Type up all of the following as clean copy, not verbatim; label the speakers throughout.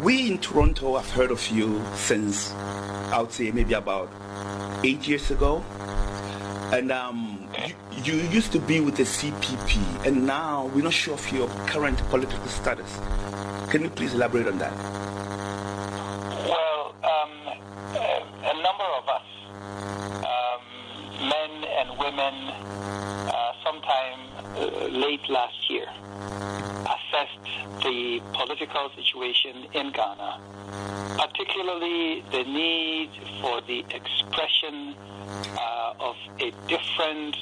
Speaker 1: We in Toronto have heard of you since, I would say, maybe about 8 years ago. And you used to be with the CPP, and now we're not sure of your current political status. Can you please elaborate on that?
Speaker 2: Well, a number of us, men and women, sometime late last year, assessed the political situation in Ghana, particularly the need for the expression of a different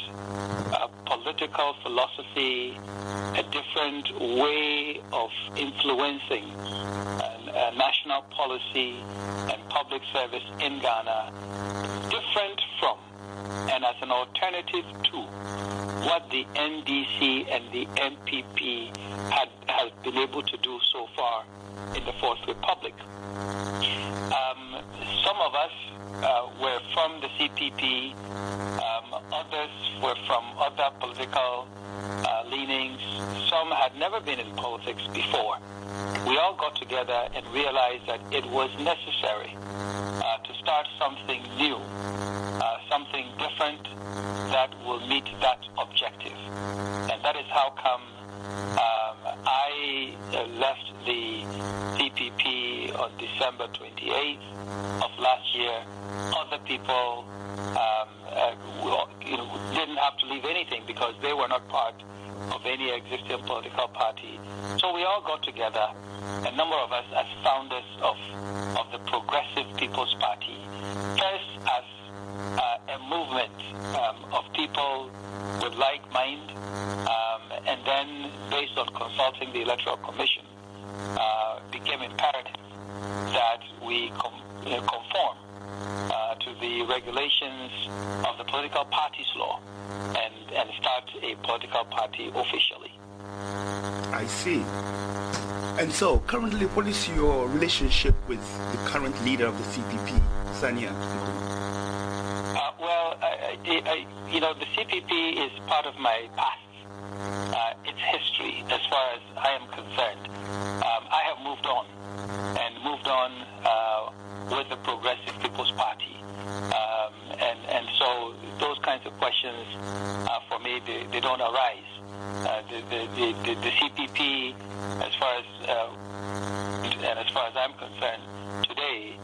Speaker 2: political philosophy, a different way of influencing national policy and public service in Ghana, different from and as an alternative to what the NDC and the MPP has been able to do so far in the Fourth Republic. Some of us were from the CPP, others were from other political leanings. Some had never been in politics before. We all got together and realized that it was necessary to start something new, something different that will meet that objective. And that is how come I left the CPP on December 28th of last year. Other people didn't have to leave anything because they were not part of any existing political party. So we all got together, a number of us as founders of the Progressive People's Party, first as a movement of people with like mind, and then based on consulting the Electoral Commission, became imperative that we conform to the regulations of the political parties law and start a political party officially.
Speaker 1: I see. And so, currently, what is your relationship with the current leader of the CPP, Sania?
Speaker 2: The CPP is part of my past. Its history, as far as I am concerned. I have moved on with the Progressive People's Party. And so those kinds of questions, for me, they don't arise. The CPP, as far as I'm concerned, today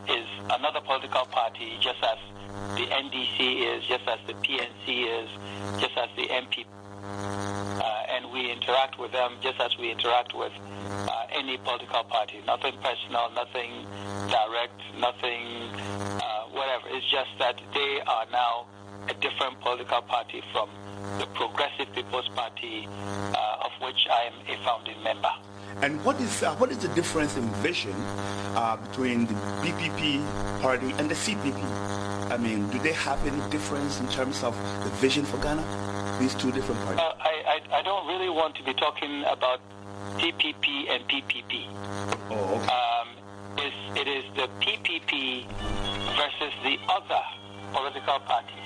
Speaker 2: is another political party, just as the NDC is, just as the PNC is, just as the MP. And we interact with them just as we interact with any political party. Nothing personal, nothing direct, nothing whatever. It's just that they are now a different political party from the Progressive People's Party, of which I am a founding member.
Speaker 1: And what is the difference in vision between the BPP party and the CPP? I mean, do they have any difference in terms of the vision for Ghana? These two different parties.
Speaker 2: I don't really want to be talking about CPP and PPP.
Speaker 1: Oh, okay.
Speaker 2: It is the PPP versus the other political parties.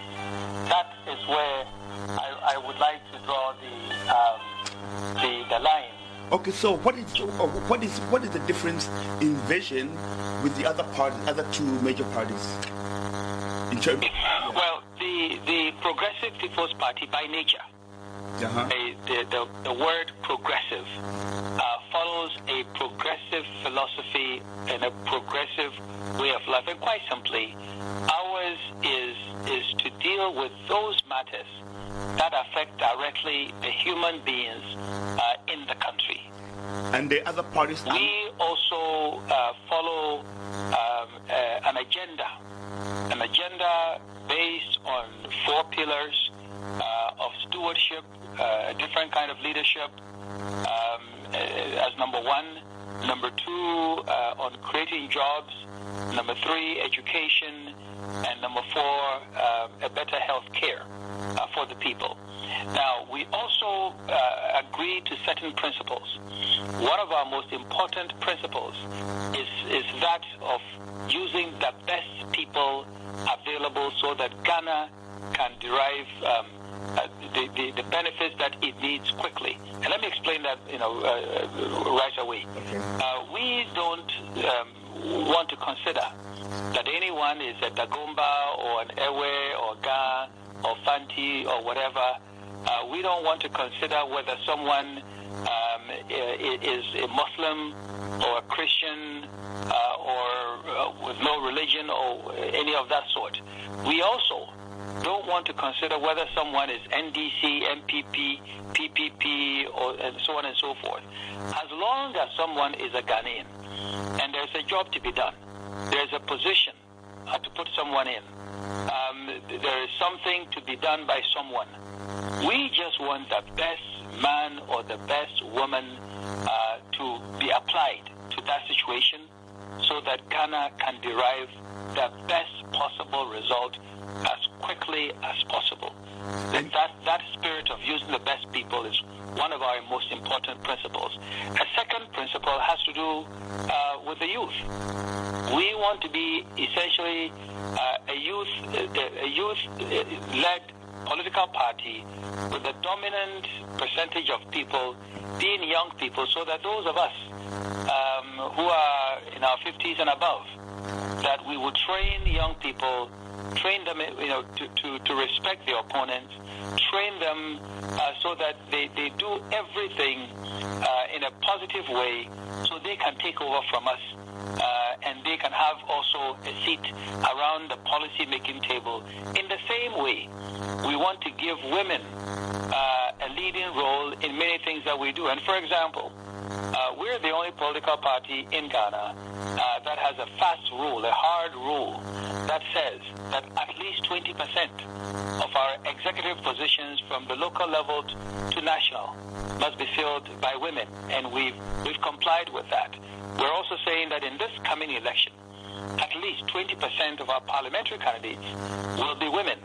Speaker 2: That is where I would like to draw the line.
Speaker 1: Okay, so what is the difference in vision with the other two major parties? In terms,
Speaker 2: well, the Progressive People's Party by nature, the word progressive follows a progressive philosophy and a progressive way of life. And quite simply, ours is to deal with those matters that affect directly the human beings in the country.
Speaker 1: And the other parties?
Speaker 2: We also follow an agenda based on 4 pillars of stewardship, a different kind of leadership, as number 1. Number 2, on creating jobs. Number 3, education. And number 4, a better health care for the people. Now, we also agree to certain principles. One of our most important principles is that of using the best people available so that Ghana can derive the benefits that it needs quickly. And let me explain that right away.
Speaker 1: Okay.
Speaker 2: We don't want to consider that anyone is a Dagomba or an Ewe or Ga or Fanti or whatever. We don't want to consider whether someone is a Muslim or a Christian or with no religion or any of that sort. We also don't want to consider whether someone is NDC, MPP, PPP, and so on and so forth. As long as someone is a Ghanaian and there's a job to be done, there's a position to put someone in, there is something to be done by someone. We just want the best man or the best woman to be applied to that situation so that Ghana can derive the best possible result as quickly as possible. And that spirit of using the best people is one of our most important principles. A second principle has to do with the youth. We want to be essentially a youth-led political party with a dominant percentage of people being young people, so that those of us who are in our 50s and above, that we would train young people, train them, to respect their opponents, train them so that they do everything in a positive way, so they can take over from us, and they can have also a seat around the policy-making table. In the same way, we want to give women a leading role in many things that we do. And for example, we're the only political party in Ghana that has a fast rule, a hard rule, that says that at least 20% of our executive positions from the local level to national must be filled by women, and we've complied with that. We're also saying that in this coming election, at least 20% of our parliamentary candidates will be women,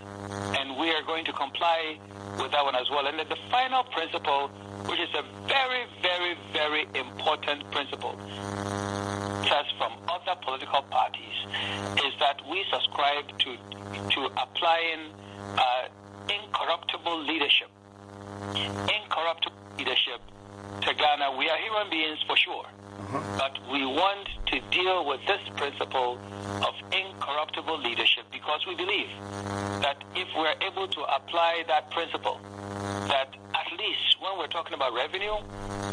Speaker 2: and we are going to comply with that one as well. And then the final principle, which is a very, very, very important principle, says from other political parties, is that we subscribe to applying incorruptible leadership. Incorruptible leadership to Ghana. We are human beings for sure, but we want to deal with this principle of incorruptible leadership because we believe that if we're able to apply that principle, that at least when we're talking about revenue,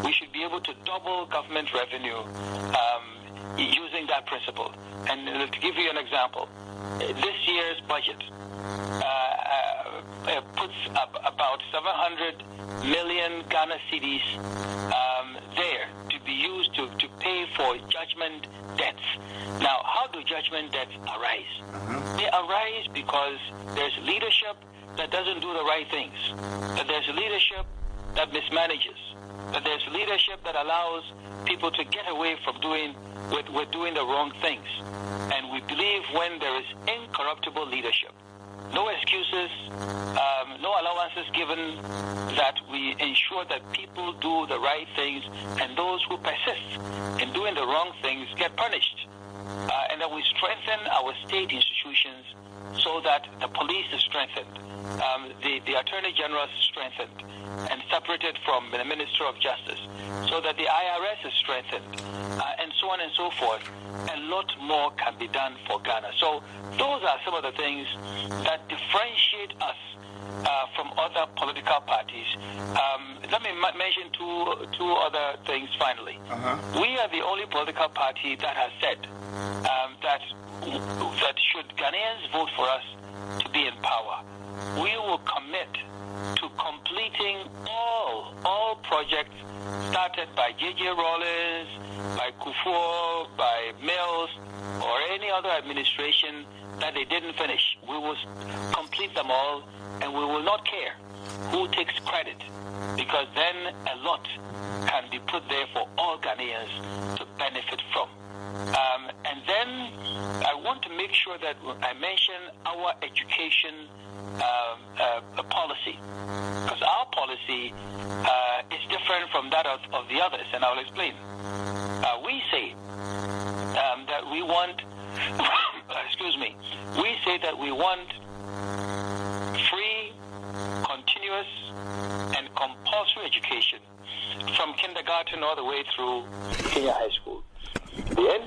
Speaker 2: we should be able to double government revenue using that principle. And to give you an example, this year's budget puts up about 700 million Ghana cedis there to be used to pay for judgment debts. Now, how do judgment debts arise? They arise because there's leadership that doesn't do the right things, that there's leadership that mismanages, that there's leadership that allows people to get away from doing the wrong things. And we believe when there is incorruptible leadership, no excuses, no allowances given, that we ensure that people do the right things, and those who persist in doing the wrong things get punished. And that we strengthen our state institutions so that the police is strengthened, the Attorney General is strengthened and separated from the Minister of Justice, so that the IRS is strengthened, and so on and so forth. A lot more can be done for Ghana. So those are some of the things that differentiate us from other political parties. Let me mention two other things finally. We are the only political party that has said that should Ghanaians vote for us to be in power, we will commit to completing all projects started by J.J. Rawlings, by Kufuor, by Mills, or any other administration that they didn't finish. We will complete them all, and we will not care who takes credit, because then a lot can be put there for all Ghanaians to benefit from. And then I want to make sure that I mention our education policy, because our policy is different from that of the others, and I'll explain. We say that we want, we say that we want free, continuous, and compulsory education from kindergarten all the way through senior high school.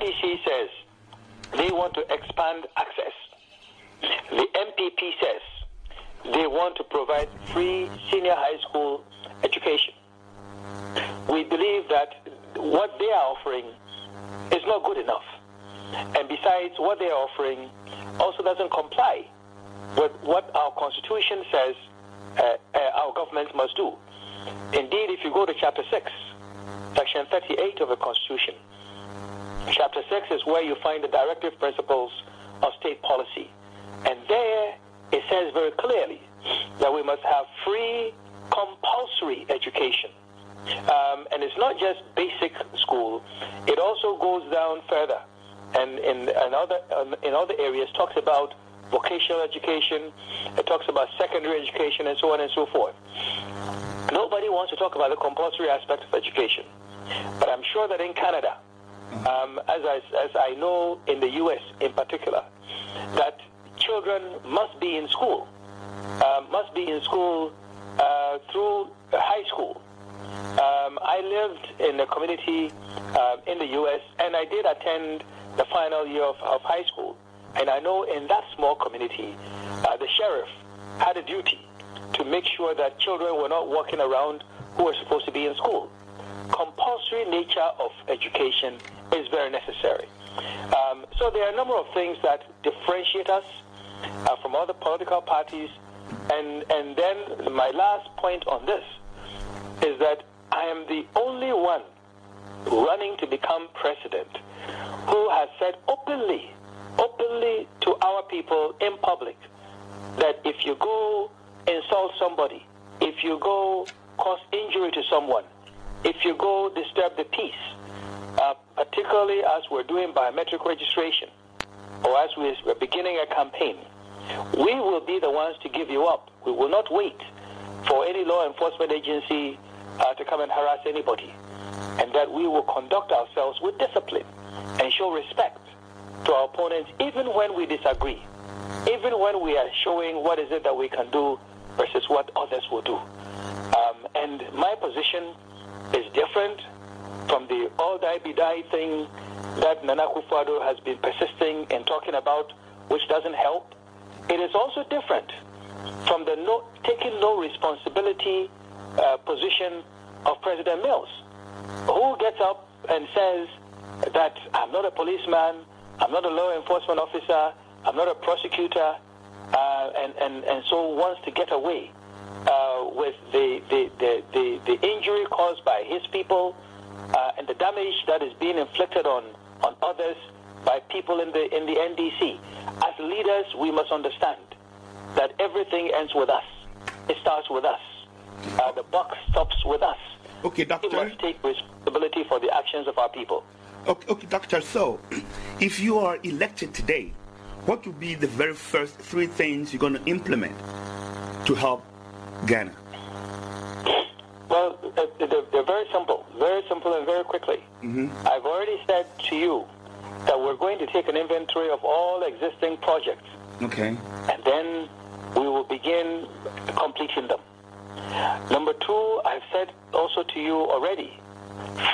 Speaker 2: NDC says they want to expand access. The MPP says they want to provide free senior high school education. We believe that what they are offering is not good enough. And besides, what they are offering also doesn't comply with what our Constitution says our governments must do. Indeed, if you go to Chapter 6, Section 38 of the Constitution, Chapter 6 is where you find the directive principles of state policy. And there it says very clearly that we must have free, compulsory education. And it's not just basic school. It also goes down further. And in other areas talks about vocational education, it talks about secondary education, and so on and so forth. Nobody wants to talk about the compulsory aspect of education. But I'm sure that in Canada, as I know in the U.S. in particular, that children must be in school, through high school. I lived in a community in the U.S., and I did attend the final year of high school. And I know in that small community, the sheriff had a duty to make sure that children were not walking around who were supposed to be in school. Compulsory nature of education is very necessary. So there are a number of things that differentiate us from other political parties. And then my last point on this is that I am the only one running to become president who has said openly to our people in public that if you go insult somebody, if you go cause injury to someone, if you go disturb the peace, particularly as we're doing biometric registration or as we're beginning a campaign, we will be the ones to give you up. We will not wait for any law enforcement agency to come and harass anybody, and that we will conduct ourselves with discipline and show respect to our opponents, even when we disagree, even when we are showing what is it that we can do versus what others will do. And my position is different from the all-die-be-die thing that Nana Akufo-Addo has been persisting in talking about, which doesn't help. It is also different from the taking no responsibility position of President Mills, who gets up and says that I'm not a policeman, I'm not a law enforcement officer, I'm not a prosecutor, and so wants to get away with the injury caused by his people and the damage that is being inflicted on others by people in the NDC. As leaders, we must understand that everything ends with us. It starts with us. The buck stops with us.
Speaker 1: Okay, Doctor.
Speaker 2: We must take responsibility for the actions of our people.
Speaker 1: Okay, Doctor. So, if you are elected today, what would be the very first 3 things you're going to implement to help Ghana?
Speaker 2: Well, they're very simple and very quickly. Mm-hmm. I've already said to you that we're going to take an inventory of all existing projects.
Speaker 1: Okay.
Speaker 2: And then we will begin completing them. Number 2, I've said also to you already,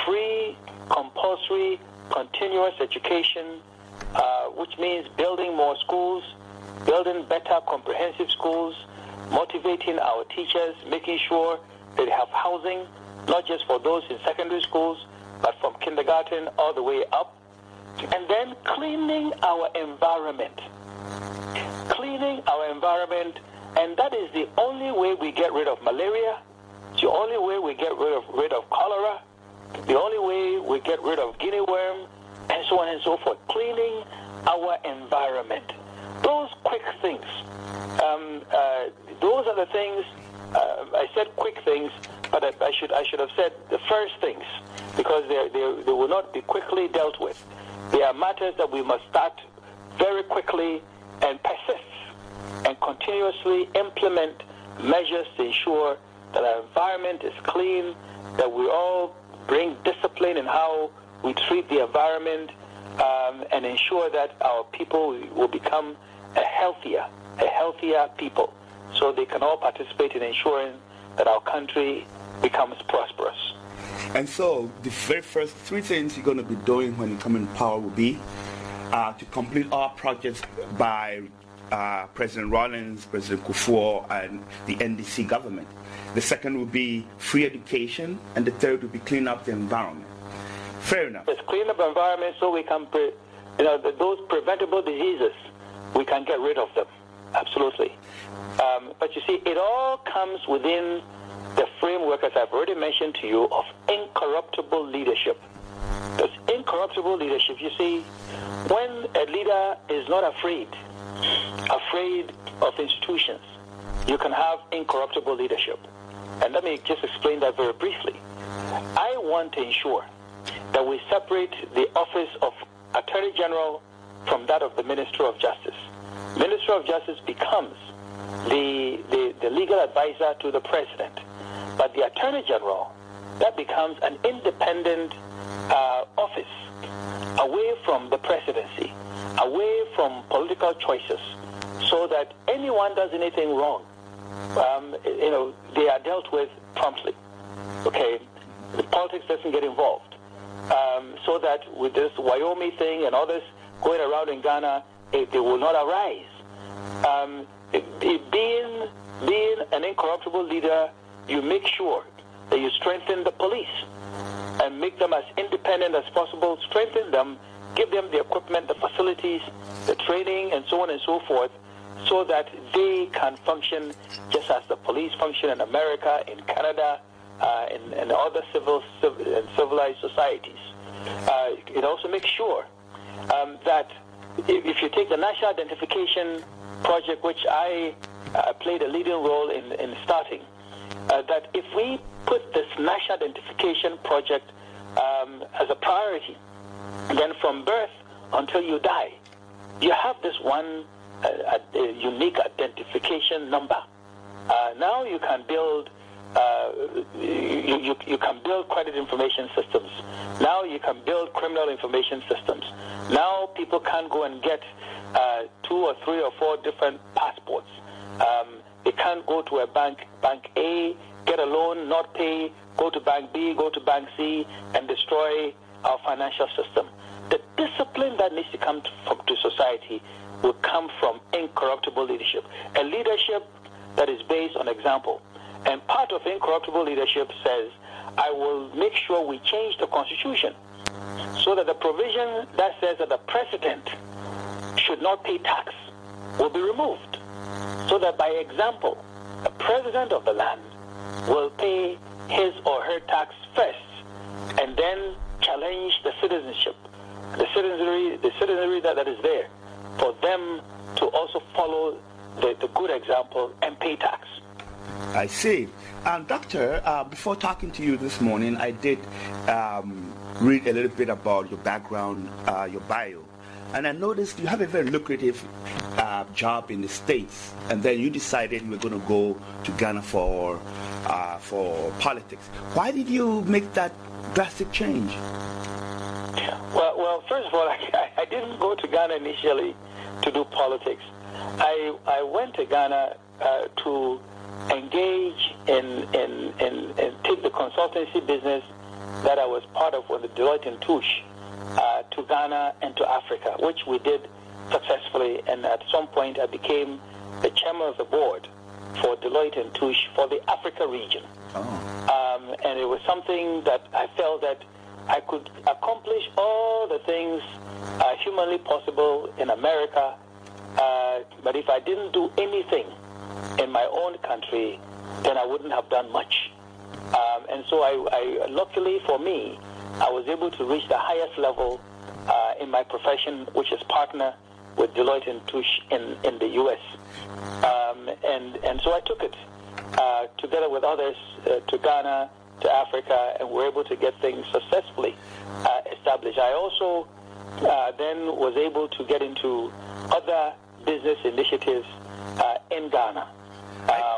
Speaker 2: free, compulsory, continuous education, which means building more schools, building better comprehensive schools, motivating our teachers, making sure that they have housing, not just for those in secondary schools, but from kindergarten all the way up. And then cleaning our environment. And that is the only way we get rid of malaria. It's the only way we get rid of cholera. The only way we get rid of guinea worm, and so on and so forth. Cleaning our environment. Those quick things. Those are the things. I said quick things, but I should have said the first things, because they will not be quickly dealt with. They are matters that we must start very quickly and persist and continuously implement measures to ensure that our environment is clean, that we all bring discipline in how we treat the environment, and ensure that our people will become a healthier people, so they can all participate in ensuring that our country becomes prosperous.
Speaker 1: And so the very first three things you're going to be doing when you come in power will be to complete all projects by President Rawlings, President Kufuor, and the NDC government. The second will be free education, and the third will be clean up the environment. Fair enough.
Speaker 2: Let's clean up the environment so we can, those preventable diseases, we can get rid of them. Absolutely. But you see, it all comes within the framework, as I've already mentioned to you, of incorruptible leadership. There's incorruptible leadership. You see, when a leader is not afraid of institutions, you can have incorruptible leadership. And let me just explain that very briefly. I want to ensure that we separate the office of Attorney General from that of the Minister of Justice. Minister of Justice becomes the legal advisor to the President. But the Attorney General, that becomes an independent office, away from the presidency, away from political choices, so that anyone does anything wrong, they are dealt with promptly. Okay, the politics doesn't get involved, so that with this Wyoming thing and others going around in Ghana, they will not arise. Being an incorruptible leader, you make sure that you strengthen the police and make them as independent as possible, strengthen them, give them the equipment, the facilities, the training, and so on and so forth, so that they can function just as the police function in America, in Canada, and other civilized societies. It also makes sure that if you take the National Identification Project, which I played a leading role in starting, that if we put this National Identification Project as a priority, then from birth until you die, you have this one unique identification number. Now you can build you can build credit information systems. Now you can build criminal information systems. Now people can go and get 2 or 3 or 4 different passports. They can't go to a bank A, get a loan, not pay, go to bank B, go to bank C, and destroy our financial system. The discipline that needs to come to society will come from incorruptible leadership, a leadership that is based on example. And part of incorruptible leadership says, I will make sure we change the Constitution so that the provision that says that the president should not pay tax will be removed, so that by example, the president of the land will pay his or her tax first and then challenge the citizenship, the citizenry that is there, for them to also follow the good example and pay tax.
Speaker 1: I see. Doctor, before talking to you this morning, I did read a little bit about your background, your bio, and I noticed you have a very lucrative job in the States, and then you decided you were going to go to Ghana for politics. Why did you make that drastic change?
Speaker 2: Well, first of all, I didn't go to Ghana initially to do politics. I went to Ghana to engage in take the consultancy business that I was part of with the Deloitte and Touche to Ghana and to Africa, which we did successfully. And at some point, I became the chairman of the board for Deloitte and Touche for the Africa region. Oh. And it was something that I felt that I could accomplish all the things humanly possible in America, but if I didn't do anything in my own country, then I wouldn't have done much. And so I luckily for me, I was able to reach the highest level in my profession, which is partner with Deloitte and Touche in the U.S. And so I took it together with others to Ghana, to Africa, and were able to get things successfully established. I also then was able to get into other business initiatives in Ghana,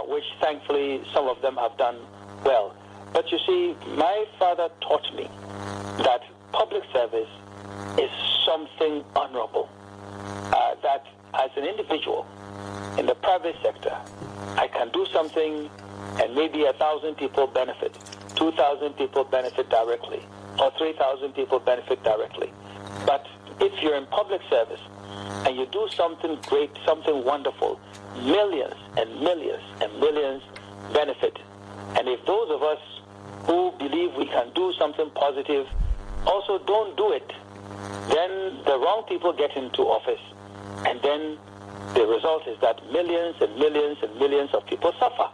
Speaker 2: which thankfully some of them have done well. But you see, my father taught me that public service is something honorable, that as an individual in the private sector, I can do something and maybe 1,000 people benefit. 2,000 people benefit directly, or 3,000 people benefit directly. But if you're in public service and you do something great, something wonderful, millions and millions and millions benefit. And if those of us who believe we can do something positive also don't do it, then the wrong people get into office, and then the result is that millions and millions and millions of people suffer.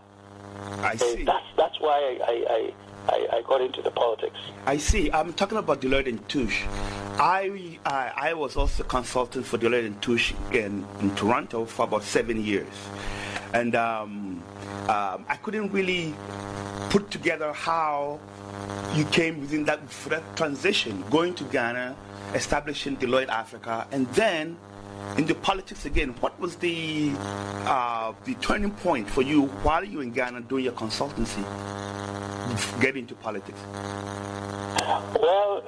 Speaker 1: I see.
Speaker 2: That's why I got into the politics.
Speaker 1: I see. I'm talking about Deloitte and Touche. I was also a consultant for Deloitte and Touche in Toronto for about 7 years. And I couldn't really put together how you came within that transition, going to Ghana, establishing Deloitte Africa, and then into politics again. What was the turning point for you while you were in Ghana doing your consultancy, get into politics?
Speaker 2: Well,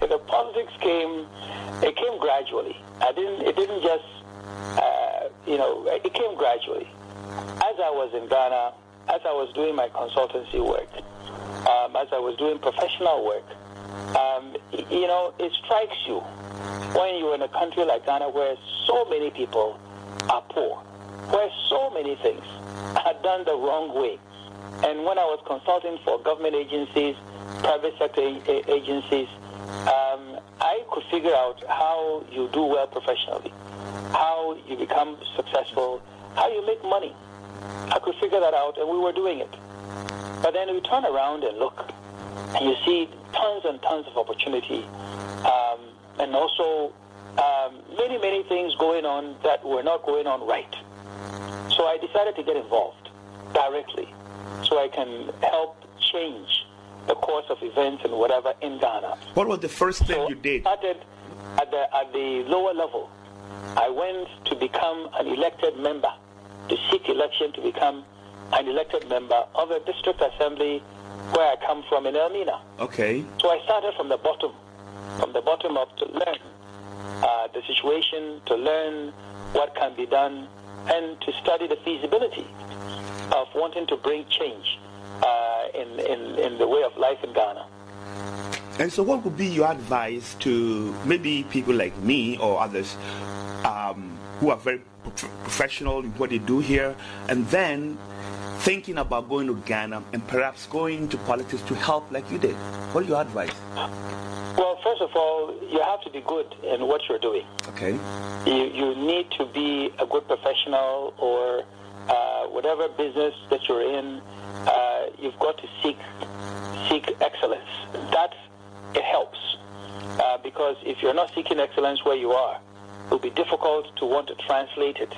Speaker 2: the politics came gradually. It didn't just, it came gradually. As I was in Ghana, as I was doing my consultancy work, as I was doing professional work, it strikes you when you're in a country like Ghana where so many people are poor, where so many things are done the wrong way. And when I was consulting for government agencies, private sector agencies, I could figure out how you do well professionally, how you become successful, how you make money. I could figure that out, and we were doing it. But then we turn around and look, and you see tons and tons of opportunity, and also many, many things going on that were not going on right. So I decided to get involved directly so I can help change the course of events and whatever in Ghana.
Speaker 1: What was the first thing you did?
Speaker 2: I started at the lower level. I went to become an elected member, to seek election to become an elected member of a district assembly where I come from in Elmina.
Speaker 1: Okay.
Speaker 2: So I started from the bottom up to learn the situation, to learn what can be done, and to study the feasibility of wanting to bring change in the way of life in Ghana.
Speaker 1: And so what would be your advice to maybe people like me or others who are very professional in what they do here, and then thinking about going to Ghana and perhaps going into politics to help like you did? What is your advice?
Speaker 2: Well, first of all, you have to be good in what you're doing.
Speaker 1: Okay.
Speaker 2: You need to be a good professional, or whatever business that you're in, you've got to seek excellence. That it helps, because if you're not seeking excellence where you are, it will be difficult to want to translate it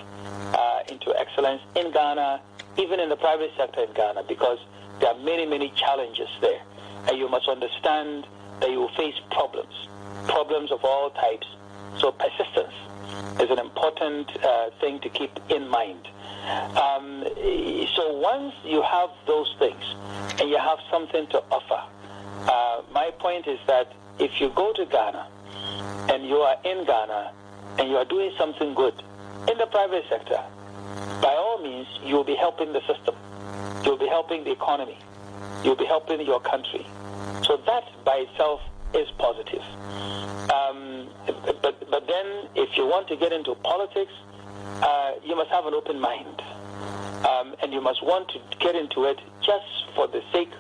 Speaker 2: into excellence in Ghana, even in the private sector in Ghana, because there are many, many challenges there. And you must understand that you will face problems of all types. So persistence is an important thing to keep in mind. So once you have those things and you have something to offer, my point is that if you go to Ghana and you are in Ghana and you are doing something good in the private sector, by all means, you will be helping the system. You will be helping the economy. You will be helping your country. So that by itself is positive. But then if you want to get into politics, you must have an open mind. And you must want to get into it just for the sake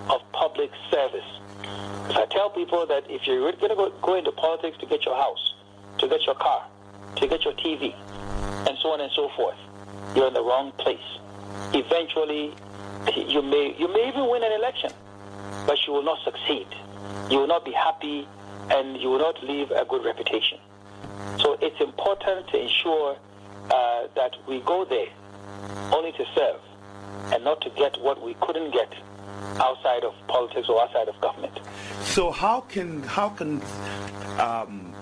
Speaker 2: of public service. Because I tell people that if you're going to go into politics to get your house, to get your car, to get your TV, and so on and so forth, you're in the wrong place. Eventually, you may even win an election, but you will not succeed. You will not be happy, and you will not leave a good reputation. So it's important to ensure that we go there only to serve and not to get what we couldn't get outside of politics or outside of government.
Speaker 1: So how can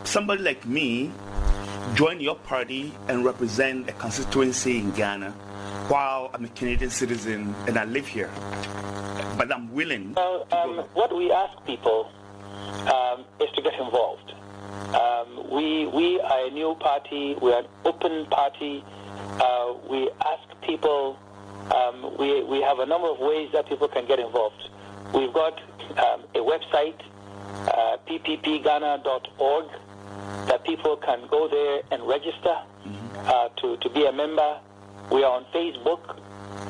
Speaker 1: somebody like me join your party and represent a constituency in Ghana while I'm a Canadian citizen and I live here, but I'm willing to go?
Speaker 2: What we ask people is to get involved. We are a new party. We are an open party. We ask people, we have a number of ways that people can get involved. We've got a website, pppghana.org, that people can go there and register to be a member. We are on Facebook,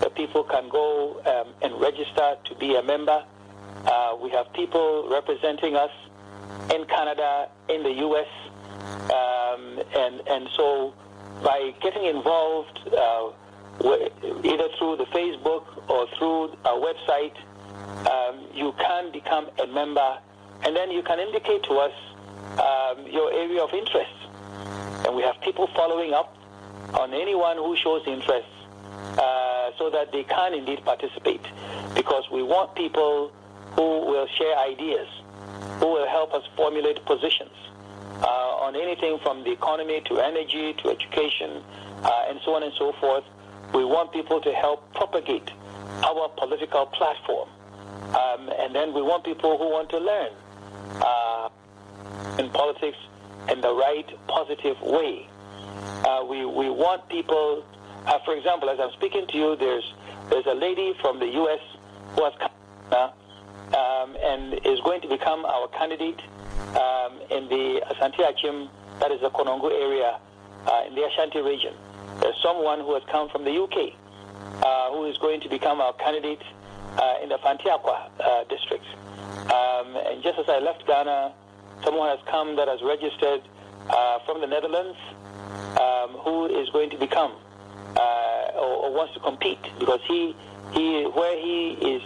Speaker 2: that people can go and register to be a member. We have people representing us in Canada, in the U.S., and so by getting involved either through the Facebook or through our website, you can become a member, and then you can indicate to us your area of interest. And we have people following up on anyone who shows interest so that they can indeed participate, because we want people who will share ideas, who will help us formulate positions on anything from the economy to energy to education and so on and so forth. We want people to help propagate our political platform. And then we want people who want to learn in politics in the right, positive way. We want people, for example, as I'm speaking to you, there's a lady from the U.S. who has come and is going to become our candidate in the Asante Achim, that is the Konongo area, in the Ashanti region. There's someone who has come from the UK who is going to become our candidate in the Fantiakwa district. And just as I left Ghana, someone has come that has registered from the Netherlands who is going to become or wants to compete, because where he is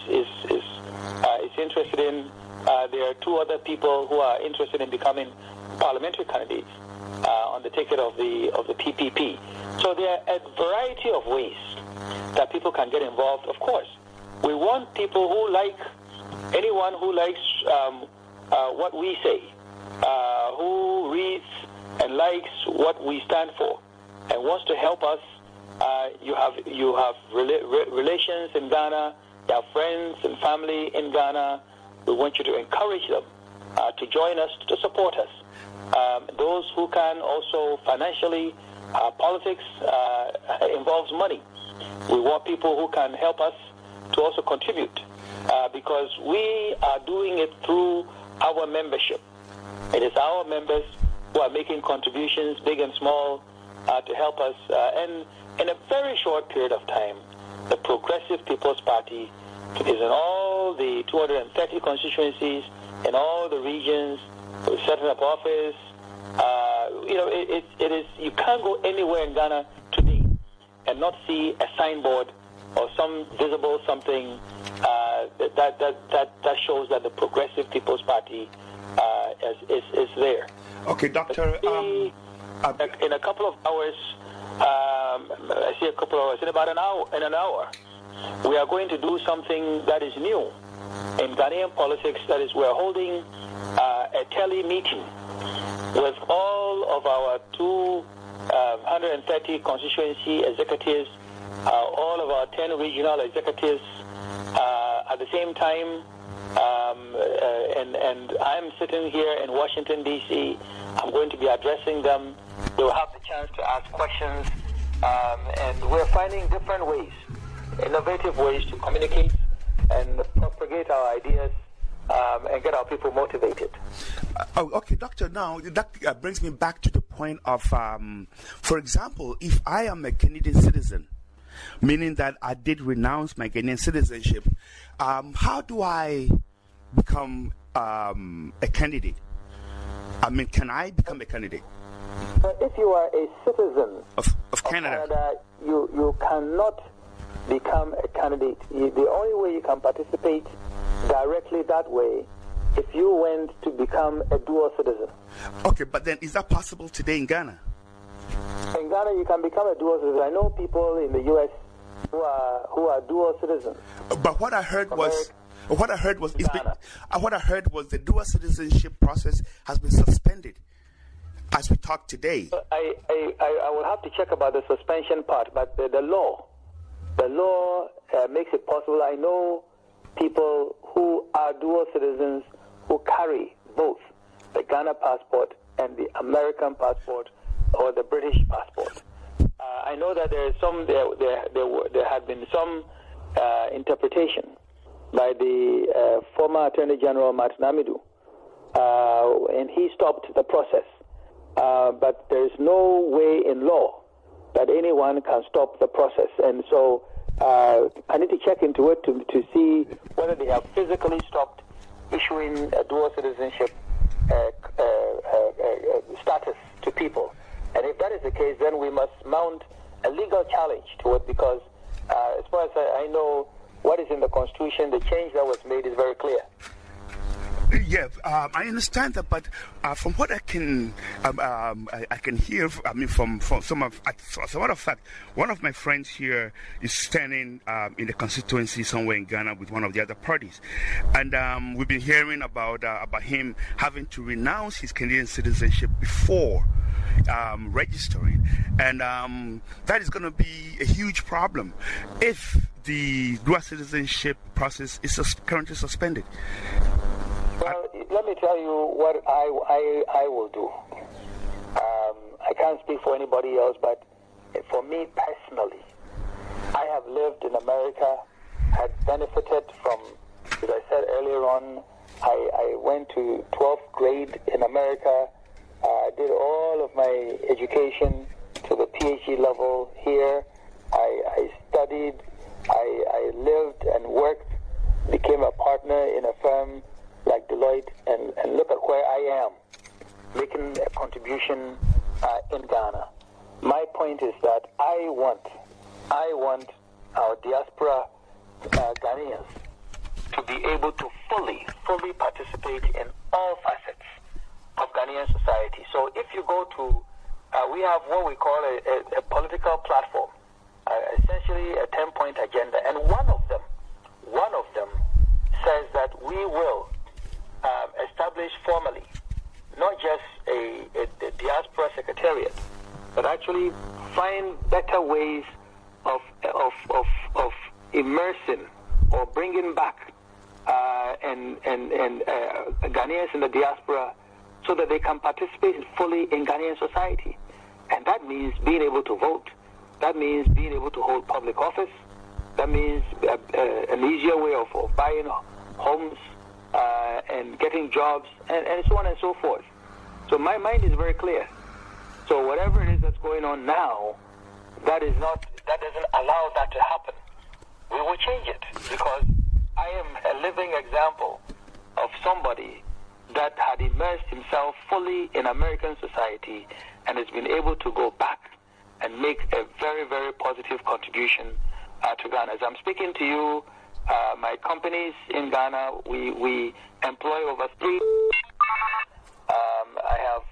Speaker 2: interested in, there are two other people who are interested in becoming parliamentary candidates on the ticket of the PPP. So there are a variety of ways that people can get involved. Of course, we want people who like, anyone who likes what we say, who reads and likes what we stand for and wants to help us. You have relations in Ghana, you have friends and family in Ghana. We want you to encourage them to join us, to support us. Those who can also financially, politics involves money. We want people who can help us to also contribute, because we are doing it through our membership. It is our members who are making contributions, big and small, to help us. And in a very short period of time, the Progressive People's Party is in all the 230 constituencies, in all the regions, setting up office. It is. You can't go anywhere in Ghana today and not see a signboard or some visible something that shows that the Progressive People's Party is there.
Speaker 1: Okay, Doctor.
Speaker 2: In a couple of hours, I see a couple of hours. In about an hour, we are going to do something that is new in Ghanaian politics. That is, we're holding a tele meeting with all of our 230 constituency executives, all of our 10 regional executives at the same time. And I'm sitting here in Washington, D.C. I'm going to be addressing them. They will have the chance to ask questions. And we're finding different ways, innovative ways to communicate and propagate our ideas and get our people motivated.
Speaker 1: Okay, Doctor, now that brings me back to the point of, for example, if I am a Canadian citizen, meaning that I did renounce my Ghanaian citizenship, how do I become a candidate? I mean, can I become a candidate?
Speaker 2: If you are a citizen
Speaker 1: of Canada,
Speaker 2: you cannot become a candidate. The only way you can participate directly that way if you went to become a dual citizen.
Speaker 1: Okay, but then is that possible today in Ghana?
Speaker 2: In Ghana, you can become a dual citizen. I know people in the U.S. who are dual citizens.
Speaker 1: But what I heard was the dual citizenship process has been suspended as we talk today.
Speaker 2: I will have to check about the suspension part, but the law makes it possible. I know people who are dual citizens who carry both the Ghana passport and the American passport or the British passport. I know that there had been some interpretation by the former Attorney General Martin Amidu, and he stopped the process. But there is no way in law that anyone can stop the process. And so I need to check into it to see whether they have physically stopped issuing a dual citizenship status to people. And if that is the case, then we must mount a legal challenge to it, because as far as I know, what is in the Constitution, the change that was made is very clear.
Speaker 1: Yeah, I understand that, but from what I can hear, from some of, as a matter of fact, one of my friends here is standing in the constituency somewhere in Ghana with one of the other parties, and we've been hearing about him having to renounce his Canadian citizenship before registering, and that is going to be a huge problem if the dual citizenship process is currently suspended.
Speaker 2: Well, let me tell you what I will do. I can't speak for anybody else, but for me personally, I have lived in America, had benefited from, as I said earlier on, I went to 12th grade in America, did all of my education to the PhD level here. I studied, I lived and worked, became a partner in a firm like Deloitte, and look at where I am, making a contribution in Ghana. My point is that I want our diaspora Ghanaians to be able to fully participate in all facets of Ghanaian society. So if you go to, we have what we call a political platform, essentially a 10-point agenda, and one of them says that we will establish formally not just a diaspora secretariat, but actually find better ways of immersing or bringing back Ghanaians in the diaspora so that they can participate fully in Ghanaian society. And that means being able to vote. That means being able to hold public office. That means an easier way of buying homes and getting jobs and so on and so forth. So my mind is very clear. So whatever it is that's going on now, that doesn't allow that to happen. We will change it, because I am a living example of somebody that had immersed himself fully in American society and has been able to go back and make a very, very positive contribution to Ghana. As I'm speaking to you, my companies in Ghana, we employ over 3. I have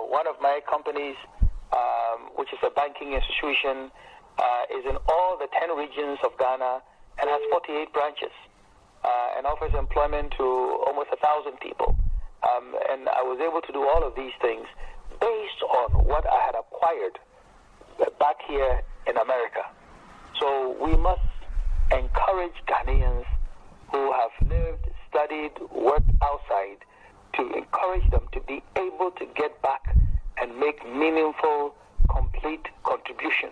Speaker 2: one of my companies, which is a banking institution, is in all the 10 regions of Ghana and has 48 branches and offers employment to almost 1,000 people. And I was able to do all of these things based on what I had acquired back here in America. So we must encourage Ghanaians who have lived, studied, worked outside, to encourage them to be able to get back and make meaningful, complete contribution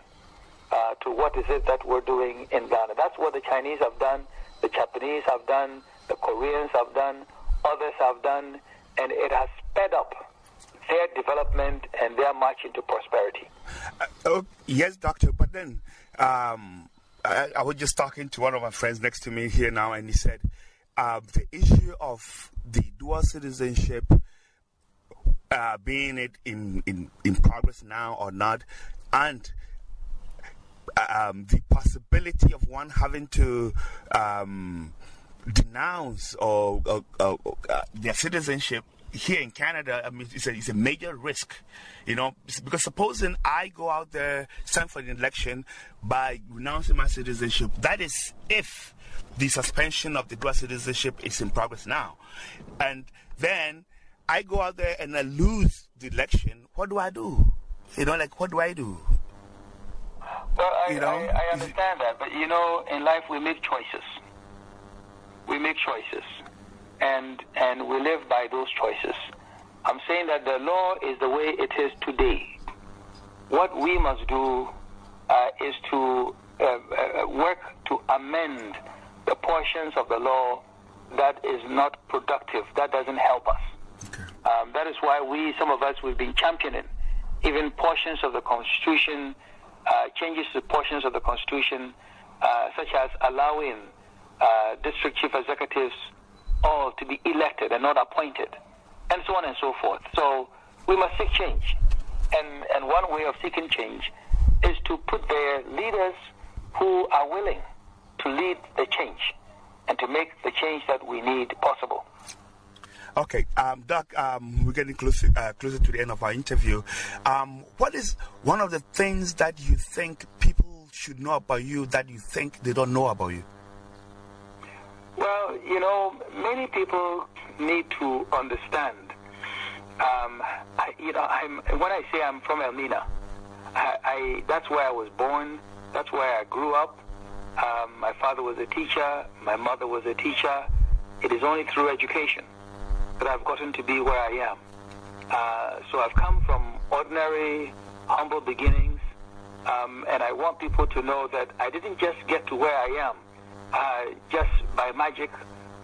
Speaker 2: to what is it that we're doing in Ghana. That's what the Chinese have done, the Japanese have done, the Koreans have done, others have done, and it has sped up their development and their march into prosperity.
Speaker 1: Yes, Doctor, but then I was just talking to one of my friends next to me here now, and he said the issue of the dual citizenship being it in progress now or not, and the possibility of one having to denounce or their citizenship here in Canada, I mean, it's a major risk, because supposing I go out there, stand for the election by renouncing my citizenship, that is if the suspension of the dual citizenship is in progress now. And then I go out there and I lose the election, what do I do? What do I do?
Speaker 2: Well, I understand that, but in life we make choices. We make choices, and we live by those choices. I'm saying that the law is the way it is today. What we must do is to work to amend the portions of the law that is not productive, that doesn't help us.
Speaker 1: Okay.
Speaker 2: That is why some of us, we've been championing even portions of the Constitution, changes to portions of the Constitution, such as allowing district chief executives all to be elected and not appointed, and so on and so forth. So we must seek change. And one way of seeking change is to put there leaders who are willing to lead the change and to make the change that we need possible.
Speaker 1: Okay, Doc, we're getting closer to the end of our interview. What is one of the things that you think people should know about you that you think they don't know about you?
Speaker 2: Well, many people need to understand. When I say I'm from Elmina, that's where I was born. That's where I grew up. My father was a teacher. My mother was a teacher. It is only through education that I've gotten to be where I am. So I've come from ordinary, humble beginnings, and I want people to know that I didn't just get to where I am just by magic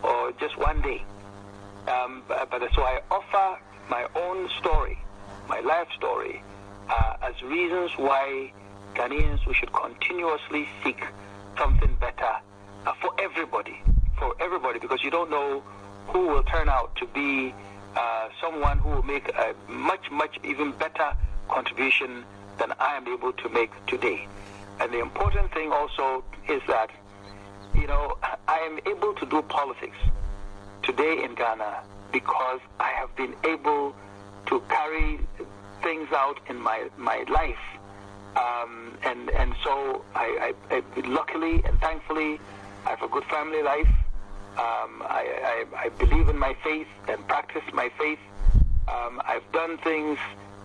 Speaker 2: or just one day. So I offer my own story, my life story, as reasons why Ghanaians, we should continuously seek something better for everybody, because you don't know who will turn out to be someone who will make a much, much even better contribution than I am able to make today. And the important thing also is that, I am able to do politics today in Ghana because I have been able to carry things out in my life. And so I luckily and thankfully, I have a good family life. I believe in my faith and practice my faith. I've done things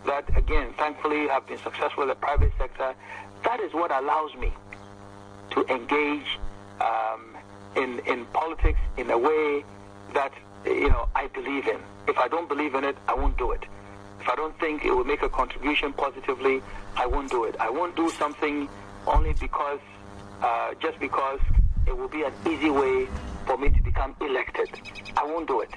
Speaker 2: that, again, thankfully have been successful in the private sector. That is what allows me to engage in politics in a way that, I believe in. If I don't believe in it, I won't do it. If I don't think it will make a contribution positively, I won't do it. I won't do something only because, just because it will be an easy way for me to become elected. I won't do it.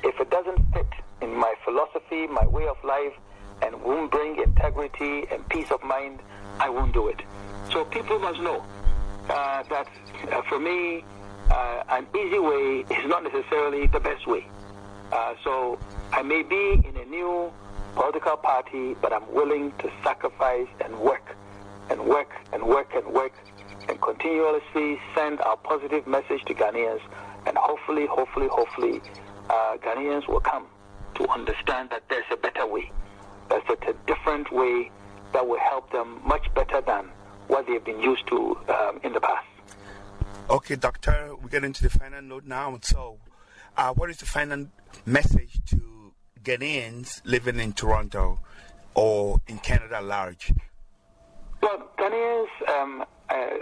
Speaker 2: If it doesn't fit in my philosophy, my way of life, and won't bring integrity and peace of mind, I won't do it. So people must know that for me, an easy way is not necessarily the best way. So I may be in a new political party, but I'm willing to sacrifice and work and work and work and work and continuously send our positive message to Ghanaians. And hopefully, Ghanaians will come to understand that there's a better way. There's a different way that will help them much better than what they've been used to in the past.
Speaker 1: Okay, Doctor, we get into the final note now. So, what is the final message to Ghanaians living in Toronto or in Canada at large?
Speaker 2: Well, Ghanaians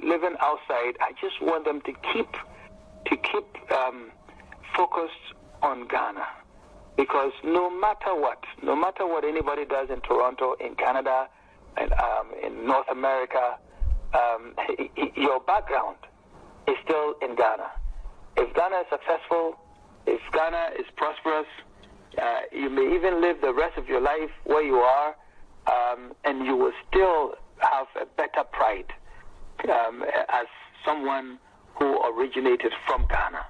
Speaker 2: living outside, I just want them to keep focused on Ghana, because no matter what anybody does in Toronto, in Canada, and in North America, your background is still in Ghana. If Ghana is successful, if Ghana is prosperous, you may even live the rest of your life where you are, and you will still have a better pride as someone who originated from Ghana.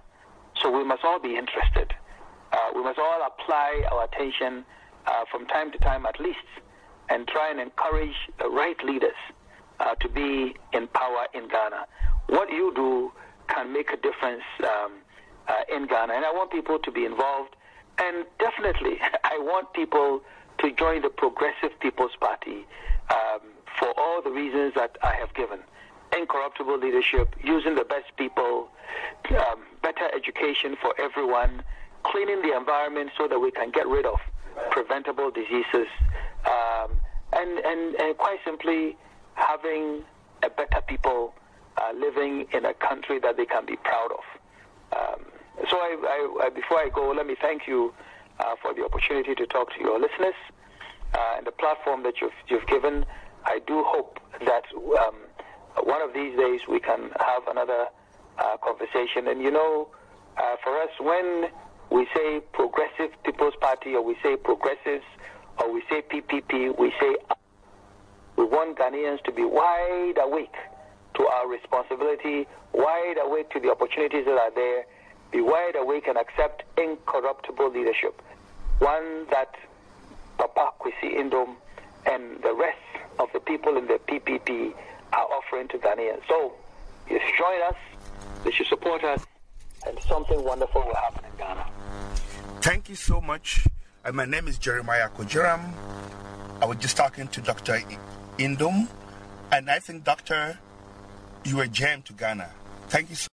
Speaker 2: So we must all be interested. We must all apply our attention from time to time at least, and try and encourage the right leaders to be in power in Ghana. What you do can make a difference in Ghana, and I want people to be involved. And definitely, I want people to join the Progressive People's Party for all the reasons that I have given. Incorruptible leadership, using the best people, better education for everyone, cleaning the environment so that we can get rid of preventable diseases, and quite simply having a better people living in a country that they can be proud of. So before I go, let me thank you for the opportunity to talk to your listeners and the platform that you've given. I do hope that one of these days we can have another conversation. And for us, when we say Progressive People's Party, or we say progressives, or we say PPP, we say we want Ghanaians to be wide awake to our responsibility, wide awake to the opportunities that are there, be wide awake and accept incorruptible leadership, one that Papa Kwesi Ndoum and the rest of the people in the PPP are offering to Ghanaians. So, you should join us, they should support us, and something wonderful will happen in Ghana.
Speaker 1: Thank you so much. My name is Jeremiah Kojiram. I was just talking to Dr. Ndoum, and I think, Doctor, you are a gem to Ghana. Thank you so